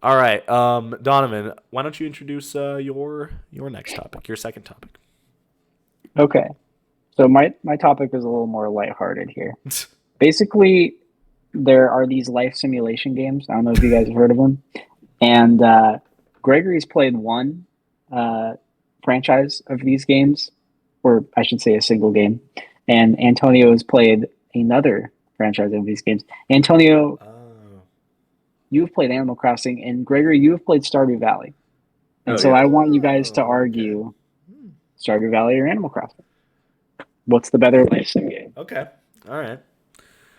All right, Donovan, why don't you introduce your next topic, your second topic? Okay. So my topic is a little more lighthearted here. Basically, there are these life simulation games. I don't know if you guys have heard of them. And Gregory's played one uh, franchise of these games, or I should say a single game. And Antonio has played another franchise of these games. Antonio, Oh. you've played Animal Crossing, and Gregory, you have played Stardew Valley. And Oh so yeah. I want you guys to Oh, okay. argue Stardew Valley or Animal Crossing. What's the better life sim game? Okay. All right.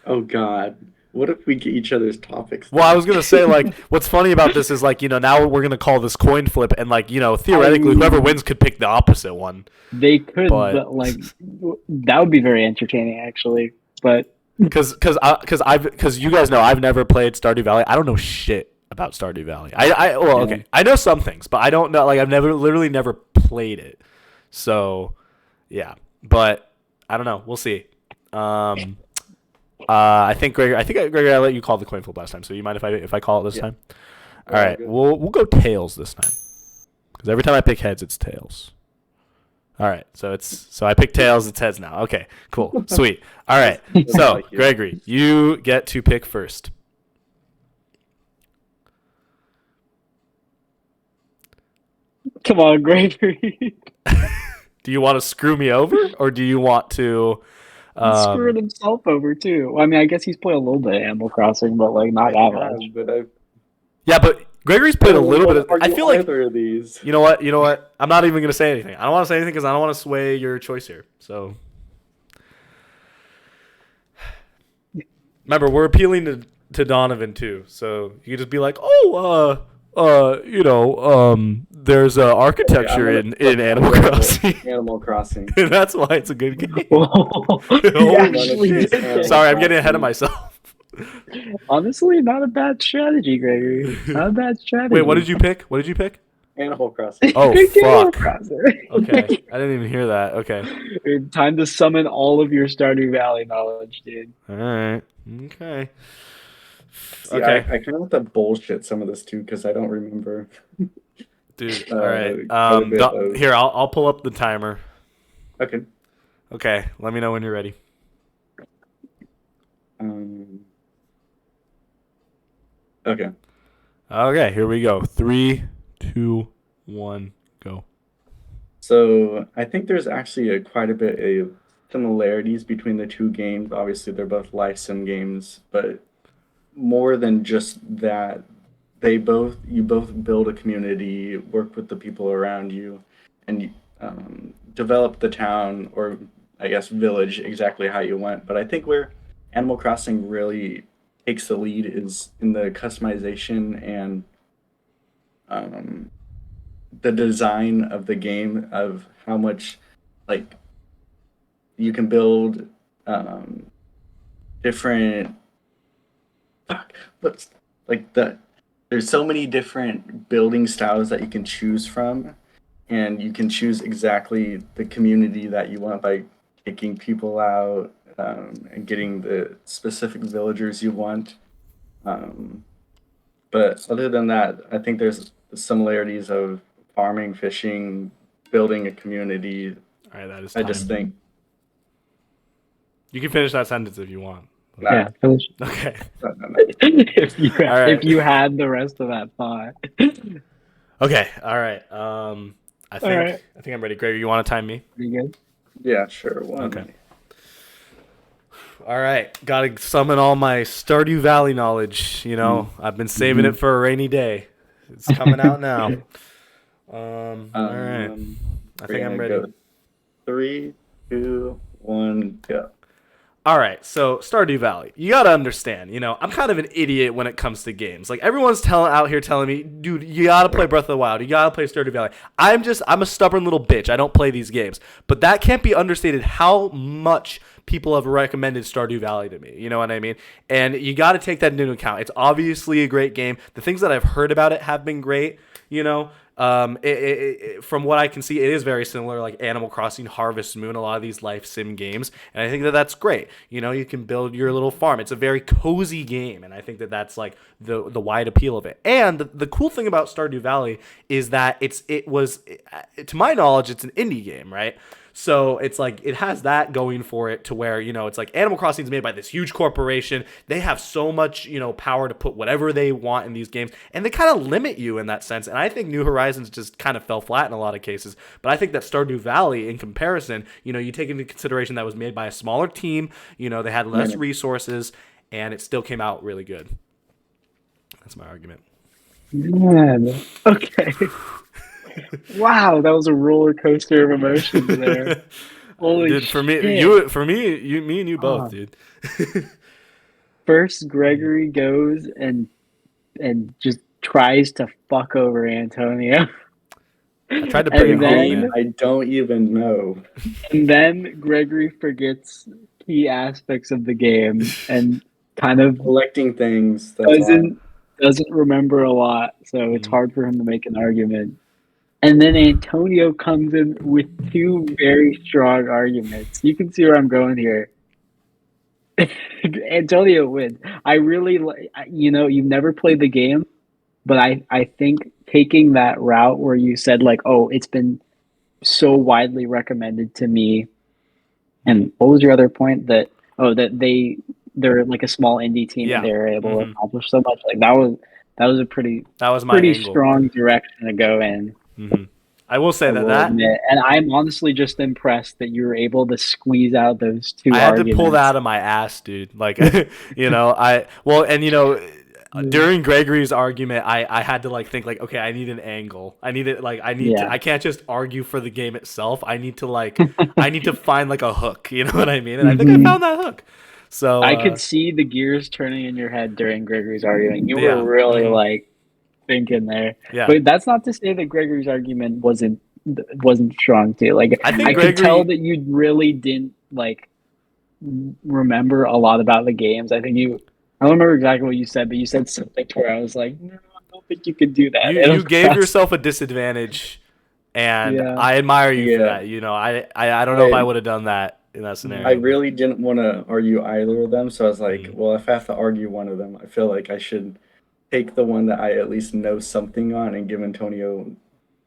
Oh God. What if we get each other's topics Well, I then? was gonna say like, what's funny about this is like, now we're gonna call this coin flip, and like, I theoretically, whoever mean, wins could pick the opposite one. they could, But but like that would be very entertaining, actually. But because you guys know I've never played Stardew Valley. I don't know shit about Stardew Valley. Well, yeah, okay, I know some things, but I don't know. Like I've literally never played it. So yeah, but I don't know. We'll see. Um, I think Gregory, I let you call the coin flip last time. So you mind if I call it this Yeah. time? All Oh, right, good. we'll go tails this time because every time I pick heads, it's tails. All right, so I pick tails. It's heads now. Okay, cool, sweet. All right, That's what I so like you. Gregory, you get to pick first. come on, Gregory. Do you want to screw me over, or do you want to? He screwed Um, himself over too. I mean, I guess he's played a little bit of Animal Crossing, but like not I that much. have, but yeah, but Gregory's I played a don't little bit. want to I argue feel like either of these. you know what. You know what? I'm not even gonna say anything. I don't want to say anything because I don't want to sway your choice here. So remember, we're appealing to Donovan too. So you could just be like, oh, there's Okay, I'm architecture gonna in put Animal Crossing. Animal Crossing. And that's why it's a good game. He Holy actually choose did Animal that. Sorry, I'm getting ahead of Crossing. myself. Honestly, not a bad strategy, Gregory. Not a bad Wait, what strategy. did you pick? What did you pick? Animal Crossing. He Oh picked Animal fuck. Okay, Crossing. I didn't even hear that. Okay. Time to summon all of your Stardew Valley knowledge, dude. All right. Okay. See, I Okay, kind of have to bullshit some of this too because I don't remember dude. All right. quite a bit of. Here, I'll pull up the timer. Okay. Okay, let me know when you're ready. Um, okay. Okay, here we go. Three, two, one, go. So I think there's actually quite a bit of similarities between the two games. Obviously, they're both life sim games, but more than just that, you both build a community, work with the people around you, and develop the town or I guess village exactly how you want. But I think where Animal Crossing really takes the lead is in the customization and um, the design of the game of how much like you can build um, different fuck what's like there's so many different building styles that you can choose from and you can choose exactly the community that you want by kicking people out and getting the specific villagers you want um, but other than that I think there's the similarities of farming fishing building a community. All right, that is I just time. think You can finish that sentence if you want. nah, Yeah, finish. Okay. no. All right. If you had the rest of that thought. Okay. All right. I All think right. I think I'm ready. Gregor, you want to time me? Pretty good. Yeah, sure. One Okay. minute. All right. Got to summon all my Stardew Valley knowledge. I've been saving it for a rainy day. It's coming out now. All right. I We're think I'm gonna ready. go 3, 2, 1, go. All right, so Stardew Valley. You gotta understand, I'm kind of an idiot when it comes to games. Like everyone's out here telling me, dude, you gotta play Breath of the Wild. You gotta play Stardew Valley. I'm a stubborn little bitch. I don't play these games, but that can't be understated. How much people have recommended Stardew Valley to me. You know what I mean? And you got to take that into account. It's obviously a great game. The things that I've heard about it have been great. You know, from what I can see, it is very similar, like Animal Crossing, Harvest Moon, a lot of these life sim games, and I think that that's great. You know, you can build your little farm. It's a very cozy game, and I think that that's like the wide appeal of it. And the cool thing about Stardew Valley is that to my knowledge, it's an indie game, right? So it's like it has that going for it to where, you know, it's like Animal Crossing is made by this huge corporation. They have so much, you know, power to put whatever they want in these games, and they kind of limit you in that sense. And I think New Horizons just kind of fell flat in a lot of cases. But I think that Stardew Valley, in comparison, you know, you take into consideration that was made by a smaller team, you know, they had less resources, and it still came out really good. That's my argument. Man, okay. Wow, that was a roller coaster of emotions there. Holy dude, shit. me and you both, dude. First, Gregory goes and just tries to fuck over Antonio. I tried to bring it home, man. I don't even know. And then Gregory forgets key aspects of the game and kind of Collecting things. Doesn't remember a lot, so it's hard for him to make an argument. And then Antonio comes in with two very strong arguments. You can see where I'm going here. Antonio wins. I really, you know, you've never played the game, but I think taking that route where you said like, oh, it's been so widely recommended to me. And what was your other point? That they're like a small indie team and they're able to accomplish so much. Like that was a pretty my angle. strong direction to go in. Mm-hmm. I will say that, and I'm honestly just impressed that you were able to squeeze out those two. I had to pull that out of my ass, dude. Like, you know, during Gregory's argument, I had to like think like, okay, I need an angle. I can't just argue for the game itself. I need to find like a hook. You know what I mean? And I think I found that hook. So I could see the gears turning in your head during Gregory's argument. You were really like thinking there. Yeah. But that's not to say that Gregory's argument wasn't strong too. Like I could tell that you really didn't like remember a lot about the games. I don't remember exactly what you said, but you said something to where I was like, no, I don't think you could do that. You gave yourself a disadvantage, and I admire you for that. You know, I don't know if I would have done that in that scenario. I really didn't want to argue either of them, so I was like, well, if I have to argue one of them, I feel like I should take the one that I at least know something on and give Antonio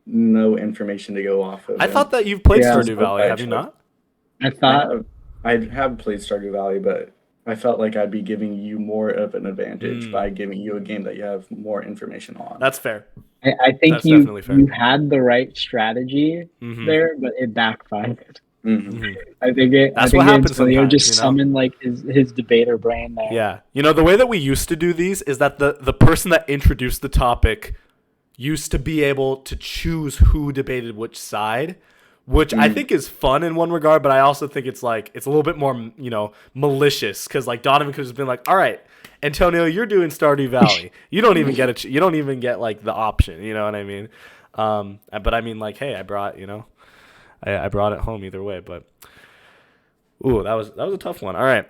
no information to go off of. I thought that you've played Stardew Valley, have you not? I have played Stardew Valley, but I felt like I'd be giving you more of an advantage by giving you a game that you have more information on. That's fair. I think you had the right strategy there, but it backfired. Mm-hmm. I think what happens Antonio sometimes. Just summoned like his debater brain there. Yeah, you know the way that we used to do these is that the person that introduced the topic used to be able to choose who debated which side, which I think is fun in one regard, but I also think it's a little bit more, you know, malicious because like Donovan could have been like, all right, Antonio, you're doing Stardew Valley. You don't even get you don't even get like the option. You know what I mean? But I mean like, hey, I brought it home either way. But that was a tough one. All right.